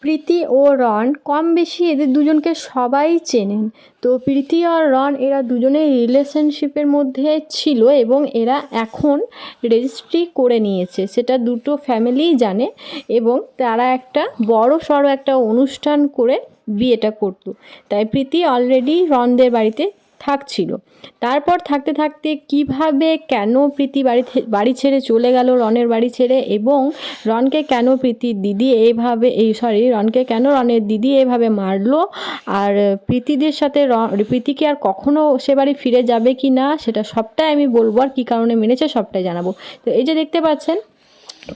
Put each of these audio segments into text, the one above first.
প্রীতি ও রন কম বেশি এদের দুজনকে সবাই চেনেন। তো প্রীতি আর রন এরা দুজনেই রিলেশনশিপের মধ্যে ছিল এবং এরা এখন রেজিস্ট্রি করে নিয়েছে, সেটা দুটো ফ্যামিলিই জানে। এবং তারা একটা বড় সড়ো একটা অনুষ্ঠান করে বিয়েটা করতো। তাই প্রীতি অলরেডি রনদের বাড়িতে থাকছিল। তারপর থাকতে থাকতে কিভাবে কেন প্রীতি বাড়ি ছেড়ে চলে গেল রনের বাড়ি ছেড়ে, এবং রনকে কেন প্রীতির দিদি এইভাবে রনকে কেন রনের দিদি এইভাবে মারলো, আর প্রীতিদের সাথে প্রীতি কি আর কখনো সে বাড়ি ফিরে যাবে কি না সেটা সবটাই আমি বলবো, আর কী কারণে মেনেছে সবটাই জানাবো। তো এই যে দেখতে পাচ্ছেন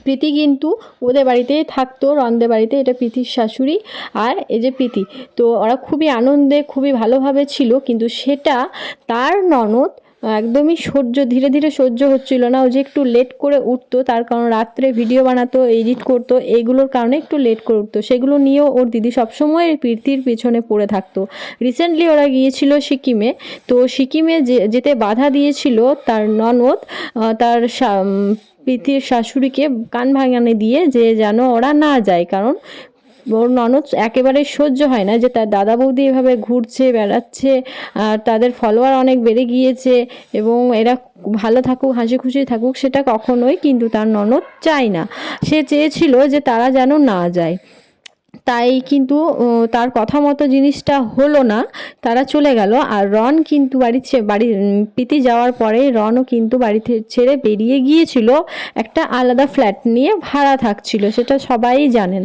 প্রীতি কিন্তু ওদের বাড়িতেই থাকতো, রনদের বাড়িতে। এটা প্রীতির শাশুড়ি আর এই যে প্রীতি। তো ওরা খুবই আনন্দে খুবই ভালোভাবে ছিল, কিন্তু সেটা তার ননদ একদমই ধীরে ধীরে সহ্য হচ্ছিল না। ও যে একটু লেট করে উঠতো, তার কারণ রাত্রে ভিডিও বানাতো, এডিট করতো, এইগুলোর কারণে একটু লেট করে উঠতো। সেগুলো নিয়েও ওর দিদি সবসময় প্রীতির পিছনে পড়ে থাকতো। রিসেন্টলি ওরা গিয়েছিল সিকিমে। তো সিকিমে যেতে বাধা দিয়েছিল তার ননদ তার প্রীতির শাশুড়িকে কান ভাঙানি দিয়ে, যে যেন ওরা না যায়, কারণ ওর ননদ একেবারে সহ্য হয় না যে তার দাদা বৌদি এভাবে ঘুরছে বেড়াচ্ছে, আর তাদের ফলোয়ার অনেক বেড়ে গিয়েছে এবং এরা ভালো থাকুক হাসি খুশি থাকুক, সেটা কখনোই কিন্তু তার ননদ চায় না। সে চেয়েছিল যে তারা যেন না যায়। তাই কিন্তু তার কথা মতো জিনিসটা হলো না, তারা চলে গেল। আর রন কিন্তু প্রীতি যাওয়ার পরে রনও কিন্তু বাড়ি ছেড়ে বেরিয়ে গিয়েছিল, একটা আলাদা ফ্ল্যাট নিয়ে ভাড়া থাকছিল, সেটা সবাই জানেন।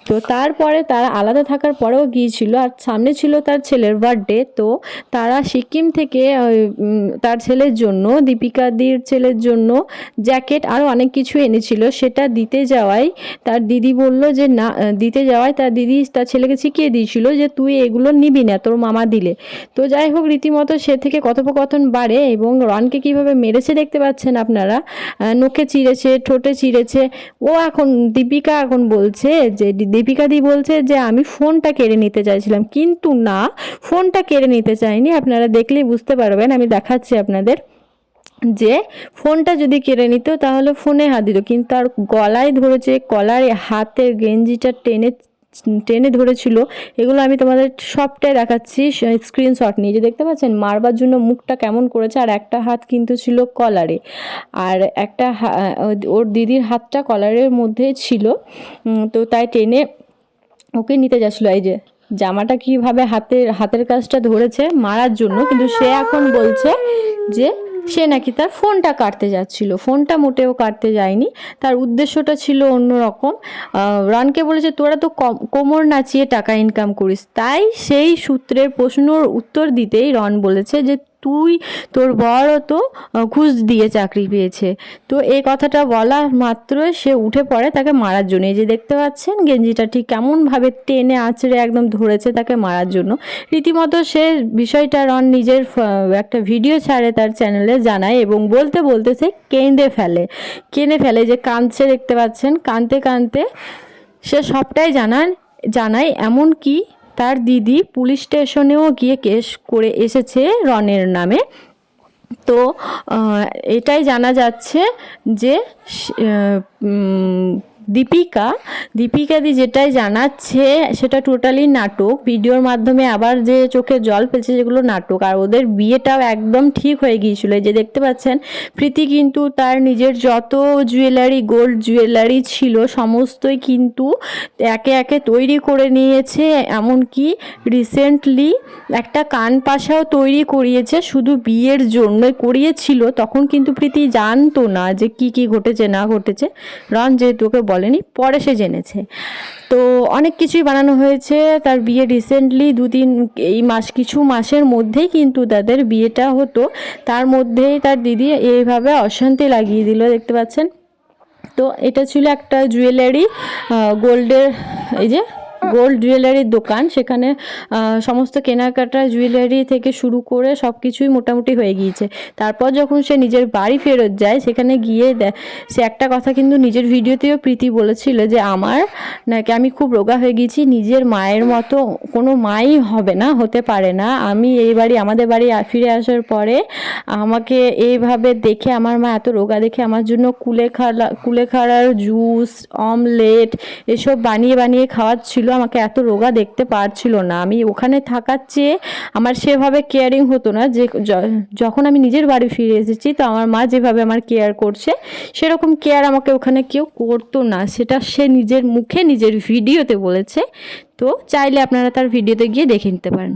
তো তারপরে তারা আলাদা থাকার পরেও গিয়েছিল, আর সামনে ছিল তার ছেলের বার্থডে। তো তারা সিকিম থেকে তার ছেলের জন্য, দীপিকাদির ছেলের জন্য জ্যাকেট আরও অনেক কিছু এনেছিল। সেটা দিতে যাওয়ায় তার দিদি বলল যে না, দিতে যাওয়ায় তার দিদি তার ছেলেকে শিখিয়ে দিয়েছিল যে তুই এগুলো নিবি না, তোর মামা দিলে। তো যাই হোক, রীতিমতো সে থেকে কথোপকথন বাড়ে এবং রনকে কীভাবে মেরেছে দেখতে পাচ্ছেন আপনারা, নোকে চিড়েছে, ঠোঁটে চিড়েছে। ও এখন দীপিকা এখন বলছে যে দীপিকাদি বলছে যে আমি ফোনটা কেড়ে নিতে চাইছিলাম, কিন্তু না, ফোনটা কেড়ে নিতে চাইনি। আপনারা দেখলেই বুঝতে পারবেন, আমি দেখাচ্ছি আপনাদের যে ফোনটা যদি কেড়ে নিত তাহলে ফোনে হাত দিত, কিন্তু তার গলায় ধরেছে, কলারে হাতের গেঞ্জিটা টেনে টেনে ধরেছিল। এগুলো আমি তোমাদের সবটাই দেখাচ্ছি স্ক্রিনশট নিয়ে। যে দেখতে পাচ্ছেন মারবার জন্য মুখটা কেমন করেছে, আর একটা হাত কিন্তু ছিল কলারে, আর একটা ওর দিদির হাতটা কলারের মধ্যে ছিল। তো তাই টেনে ওকে নিতে যাচ্ছিলো। এই যে জামাটা কীভাবে হাতের কাজটা ধরেছে মারার জন্য, কিন্তু সে এখন বলছে যে সে নাকি তার ফোনটা কাটতে যাচ্ছিল। ফোনটা মোটেও কাটতে যায়নি, তার উদ্দেশ্যটা ছিল অন্যরকম। রনকে বলেছে তোরা তো কোমর নাচিয়ে টাকা ইনকাম করিস, তাই সেই সূত্রের প্রশ্নর উত্তর দিতেই রন বলেছে যে তোর বড়ও তো ঘুষ দিয়ে চাকরি পেয়েছে। তো এই কথাটা বলা মাত্র সে উঠে পড়ে তাকে মারার জন্য। এই যে দেখতে পাচ্ছেন গেঞ্জিটা ঠিক কেমনভাবে টেনে আঁচড়ে একদম ধরেছে তাকে মারার জন্য। রীতিমতো সে বিষয়টা রন নিজের একটা ভিডিও ছাড়ে তার চ্যানেলে জানায়, এবং বলতে বলতে সে কেঁদে ফেলে যে কাঁদছে, দেখতে পাচ্ছেন কাঁদতে কাঁদতে সে সবটাই জানায়। এমনকি তার দিদি পুলিশ স্টেশনেও গিয়ে কেস করে এসেছে রনের নামে। তো এটাই জানা যাচ্ছে যে দীপিকাদি যেটাই জানাচ্ছে সেটা টোটালি নাটক। ভিডিওর মাধ্যমে আবার যে চোখে জল ফেলছে যেগুলো নাটক, আর ওদের বিয়েটাও একদম ঠিক হয়ে গিয়েছিল। যে দেখতে পাচ্ছেন প্রীতি কিন্তু তার নিজের যত জুয়েলারি, গোল্ড জুয়েলারি ছিল সমস্তই কিন্তু একে একে তৈরি করে নিয়েছে। এমনকি রিসেন্টলি একটা কান পাশাও তৈরি করিয়েছে, শুধু বিয়ের জন্য করিয়েছিল। তখন কিন্তু প্রীতি জানতো না যে কি ঘটেছে না ঘটেছে, রন যেহেতু ওকে বলেনি, পরে সে জেনেছে। তো অনেক কিছুই বানানো হয়েছে। তার বিয়ে রিসেন্টলি কিছু মাসের মধ্যেই কিন্তু তাদের বিয়েটা হতো, তার মধ্যেই তার দিদি এইভাবে অশান্তি লাগিয়ে দিল, দেখতে পাচ্ছেন। তো এটা ছিল একটা জুয়েলারি, গোল্ডের, এই যে গোল্ড জুয়েলারির দোকান। সেখানে সমস্ত কেনাকাটা জুয়েলারি থেকে শুরু করে সব কিছুই মোটামুটি হয়ে গিয়েছে। তারপর যখন সে নিজের বাড়ি ফেরত যায়, সেখানে গিয়ে সে একটা কথা কিন্তু নিজের ভিডিওতেও প্রীতি বলেছিল যে আমি খুব রোগা হয়ে গেছি, নিজের মায়ের মতো কোনো মাই হতে পারে না। আমি আমাদের বাড়ি ফিরে আসার পরে আমাকে এইভাবে দেখে, আমার মা এত রোগা দেখে আমার জন্য কুলেখাড়ার জুস, অমলেট এসব বানিয়ে খাওয়াচ্ছিল। আমাকে এত রোগা দেখতে পারছিল না। আমি ওখানে থাকার চেয়ে আমার সেভাবে কেয়ারিং হতো না, যে যখন আমি নিজের বাড়ি ফিরে এসেছি তো আমার মা যেভাবে আমার কেয়ার করছে সেরকম কেয়ার আমাকে ওখানে কেউ করতো না। সেটা সে নিজের মুখে নিজের ভিডিওতে বলেছে। তো চাইলে আপনারা তার ভিডিওতে গিয়ে দেখে নিতে পারেন।